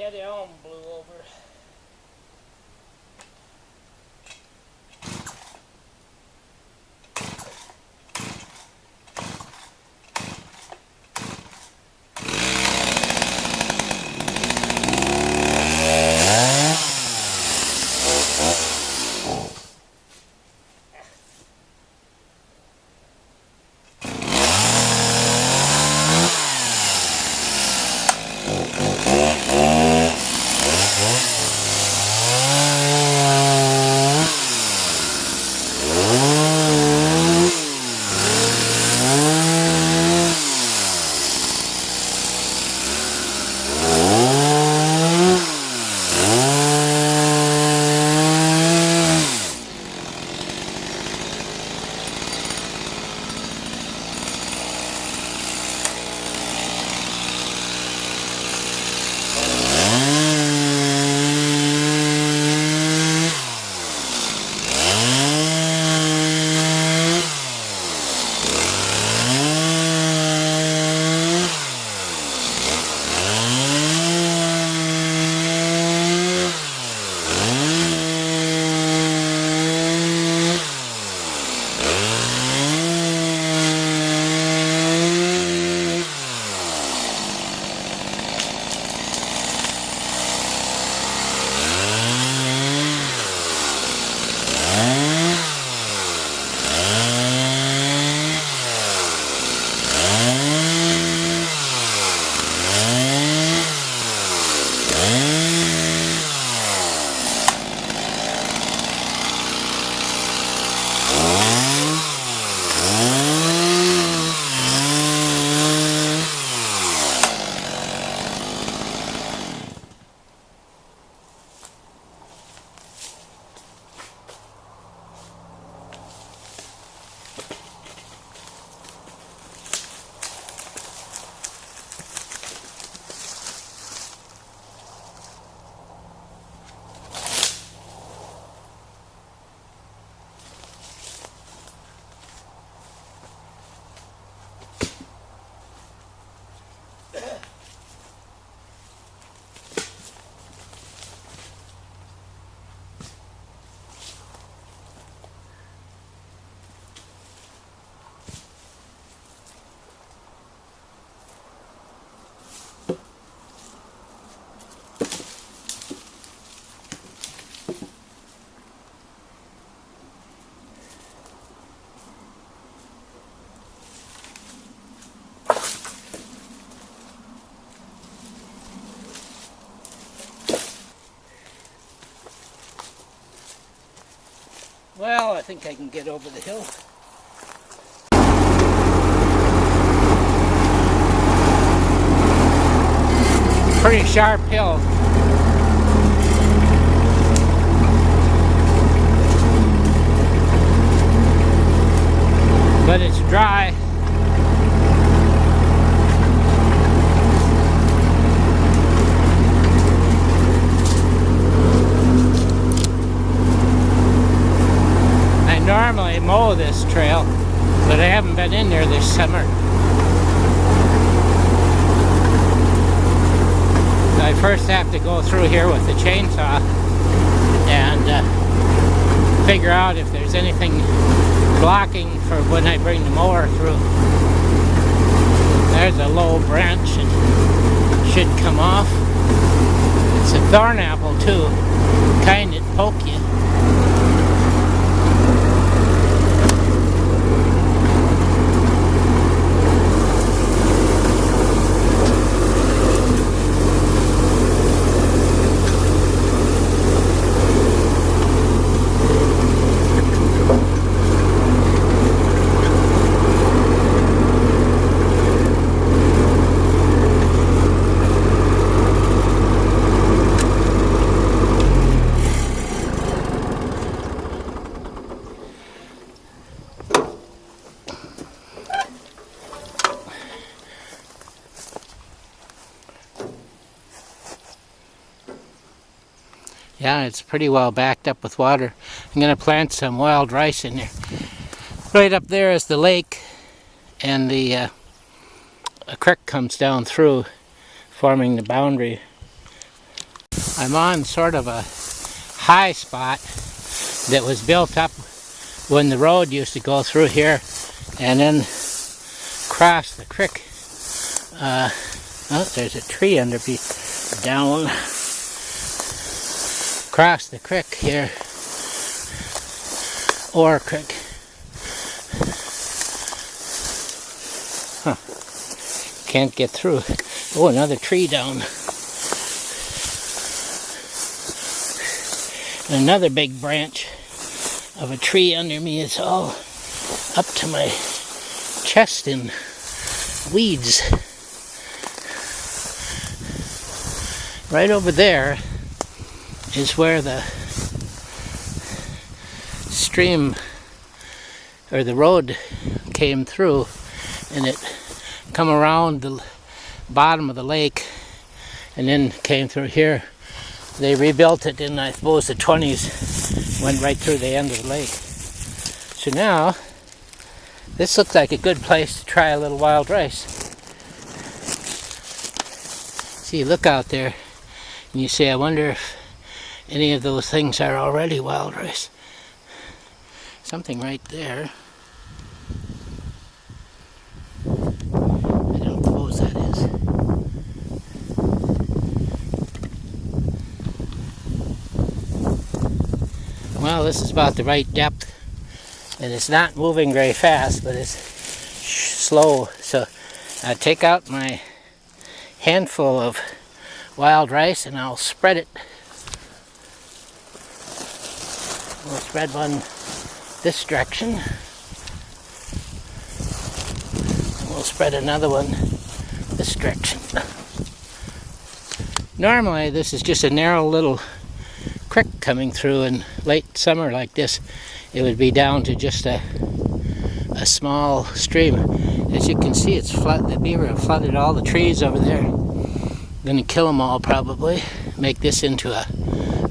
Yeah, the elm blew over. Well, I think I can get over the hill. Pretty sharp hill. But it's dry. I normally mow this trail, but I haven't been in there this summer. I first have to go through here with the chainsaw and figure out if there's anything blocking for when I bring the mower through. There's a low branch and should come off. It's a thorn apple too, kind that poke you. Yeah, it's pretty well backed up with water. I'm going to plant some wild rice in there. Right up there is the lake, and a creek comes down through, forming the boundary I'm on sort of a high spot that was built up when the road used to go through here and then cross the creek. Oh, there's a tree under me down. Cross the creek here, or creek. Huh. Can't get through. Oh, another tree down. Another big branch of a tree under me. It's all up to my chest in weeds. Right over there is where the stream or the road came through, and it come around the bottom of the lake and then came through here. They rebuilt it in, I suppose, the 20s, went right through the end of the lake. So now this looks like a good place to try a little wild rice. See, look out there and you say, I wonder if any of those things are already wild rice. Something right there. I don't suppose that is. Well, this is about the right depth, and it's not moving very fast, but it's slow. So I take out my handful of wild rice and I'll spread it. We'll spread one this direction, and we'll spread another one this direction. Normally this is just a narrow little creek coming through. In late summer like this, it would be down to just a small stream. As you can see, it's the beaver have flooded all the trees over there. Going to kill them all probably. Make this into a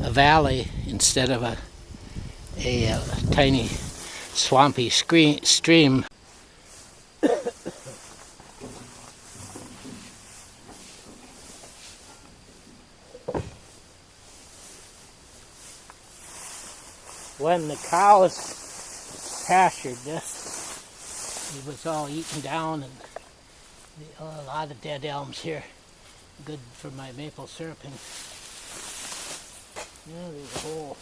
valley instead of a tiny swampy stream. When the cows pastured this, it was all eaten down, and a lot of dead elms here. Good for my maple syrup. And there's a whole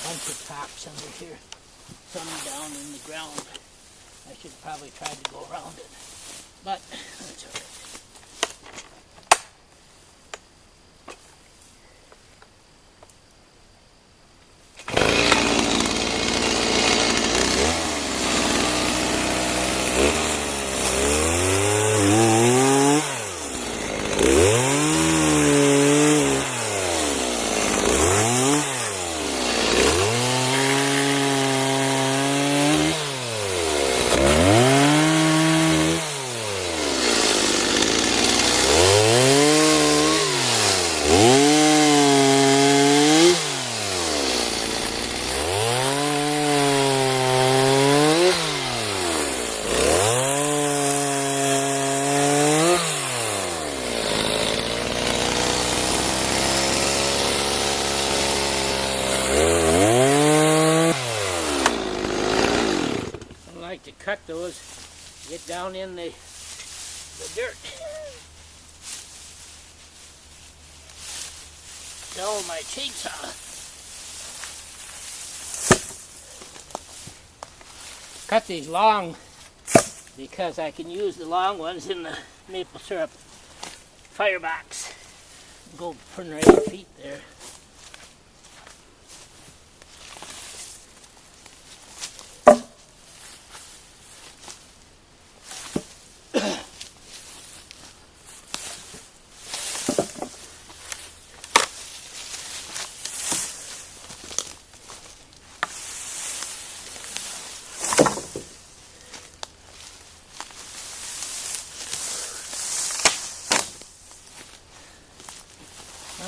bunch of tops under here. Some down in the ground. I should probably try to go around it, but that's all right. To cut those, get down in the dirt. So my chainsaw. Cut these long because I can use the long ones in the maple syrup firebox. Go put right your feet there.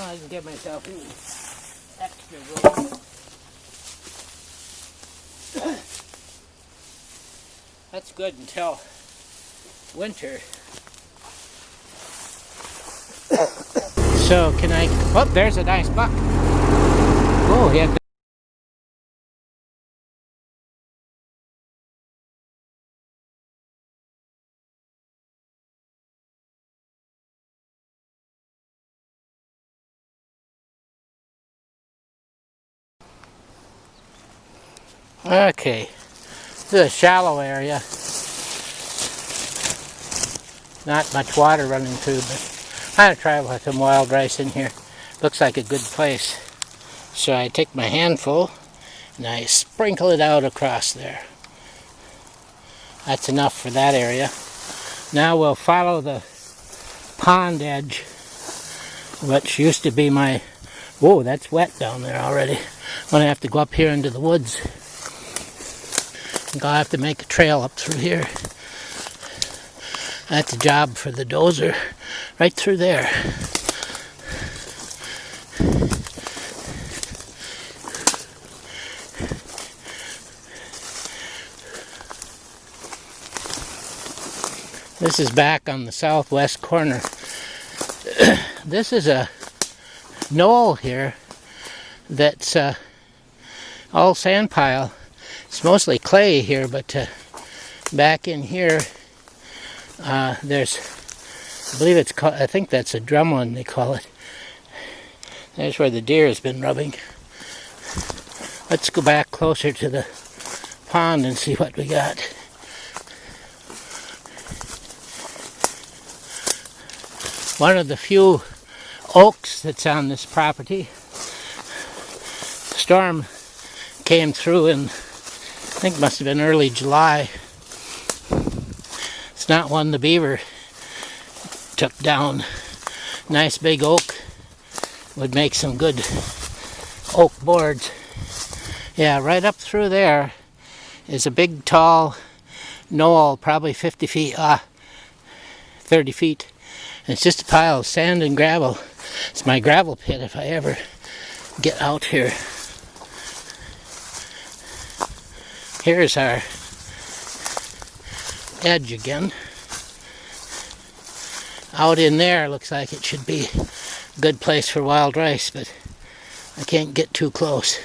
I can get myself in extra room. That's good until winter. So can I, oh, there's a nice buck. Oh, he had to. Okay, this is a shallow area. Not much water running through, but I'm going to try with some wild rice in here. Looks like a good place. So I take my handful and I sprinkle it out across there. That's enough for that area. Now we'll follow the pond edge, which used to be my, whoa, that's wet down there already. I'm going to have to go up here into the woods. I'll have to make a trail up through here. That's a job for the dozer, right through there. This is back on the southwest corner. This is a knoll here that's all sand pile. It's mostly clay here, but back in here there's, I believe it's called, I think that's a drumlin they call it. There's where the deer has been rubbing. Let's go back closer to the pond and see what we got. One of the few oaks that's on this property. The storm came through in, I think it must have been early July. It's not one the beaver took down. Nice big oak. Would make some good oak boards. Yeah, right up through there is a big tall knoll, probably 50 feet, 30 feet. And it's just a pile of sand and gravel. It's my gravel pit if I ever get out here. Here's our edge again. Out in there looks like it should be a good place for wild rice, but I can't get too close.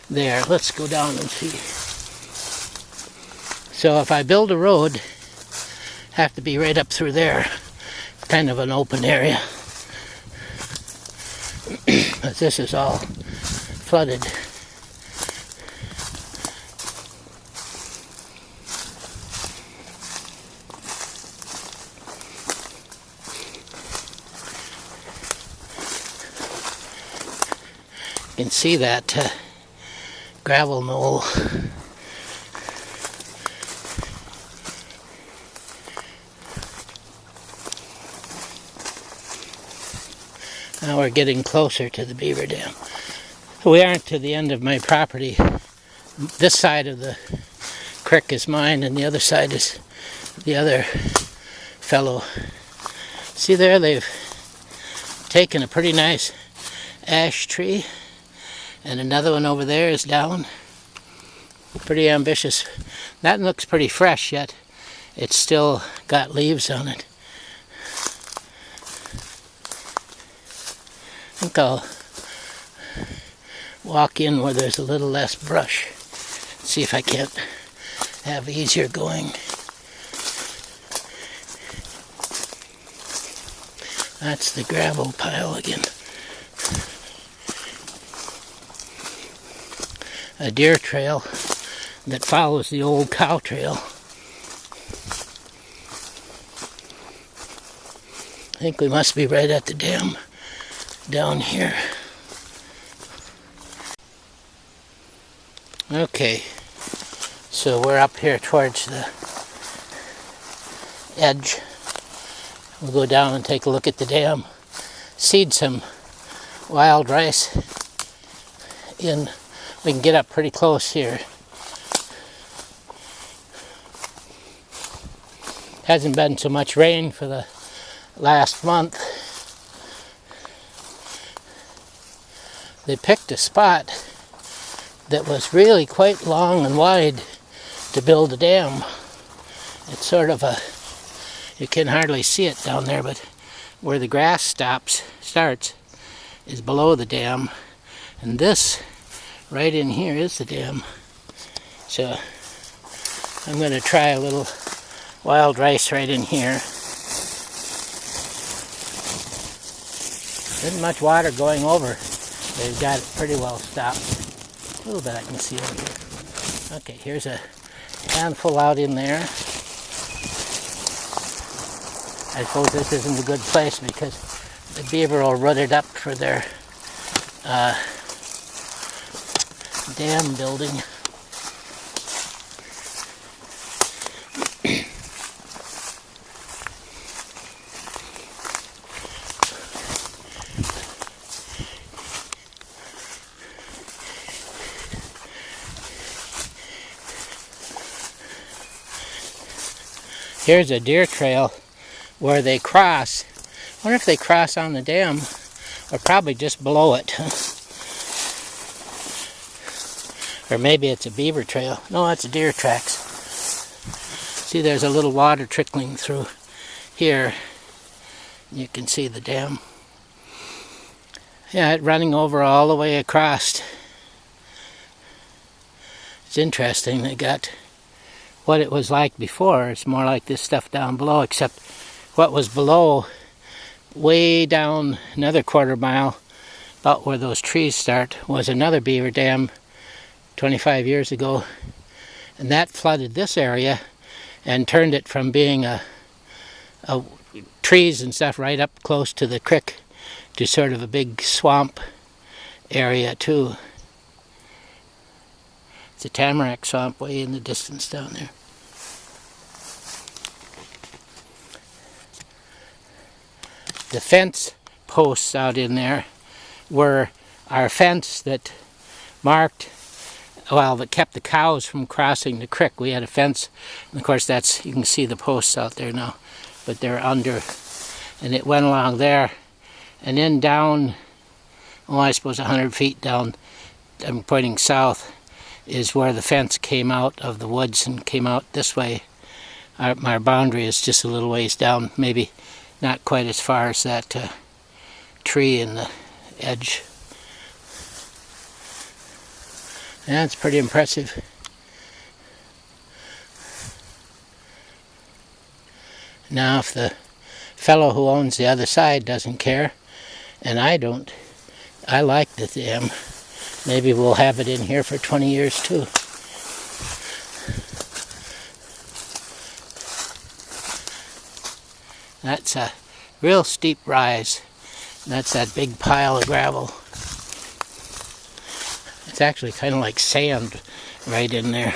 There, let's go down and see. So if I build a road, have to be right up through there. Kind of an open area. But this is all flooded. You can see that gravel knoll. Now we're getting closer to the beaver dam. We aren't to the end of my property. This side of the creek is mine and the other side is the other fellow. See there, they've taken a pretty nice ash tree and another one over there is down. Pretty ambitious. That looks pretty fresh yet. It's still got leaves on it. I think I'll walk in where there's a little less brush. See if I can't have easier going. That's the gravel pile again. A deer trail that follows the old cow trail. I think we must be right at the dam down here. Okay, so we're up here towards the edge. We'll go down and take a look at the dam, seed some wild rice in. We can get up pretty close here. Hasn't been so much rain for the last month. They picked a spot that was really quite long and wide to build a dam. It's sort of a, you can hardly see it down there, but where the grass starts is below the dam, and this right in here is the dam. So I'm going to try a little wild rice right in here. Isn't much water going over. They've got it pretty well stopped. A little bit I can see over here. Okay, here's a handful out in there. I suppose this isn't a good place because the beaver will root it up for their dam building. Here's a deer trail where they cross. I wonder if they cross on the dam or probably just below it. Or maybe it's a beaver trail. No, that's deer tracks. See, there's a little water trickling through here. You can see the dam. Yeah, it's running over all the way across. It's interesting. They got what it was like before. It's more like this stuff down below, except what was below, way down another quarter mile, about where those trees start, was another beaver dam 25 years ago, and that flooded this area and turned it from being a trees and stuff right up close to the creek to sort of a big swamp area too. It's a tamarack swamp way in the distance down there. The fence posts out in there were our fence that marked, well, that kept the cows from crossing the creek. We had a fence, and of course that's, you can see the posts out there now, but they're under, and it went along there, and then down, oh, I suppose 100 feet down, I'm pointing south, is where the fence came out of the woods and came out this way. Our boundary is just a little ways down, maybe not quite as far as that tree in the edge. Yeah, it's pretty impressive. Now if the fellow who owns the other side doesn't care, and I don't, I like the dam, maybe we'll have it in here for 20 years too. That's a real steep rise. That's that big pile of gravel. It's actually kind of like sand right in there.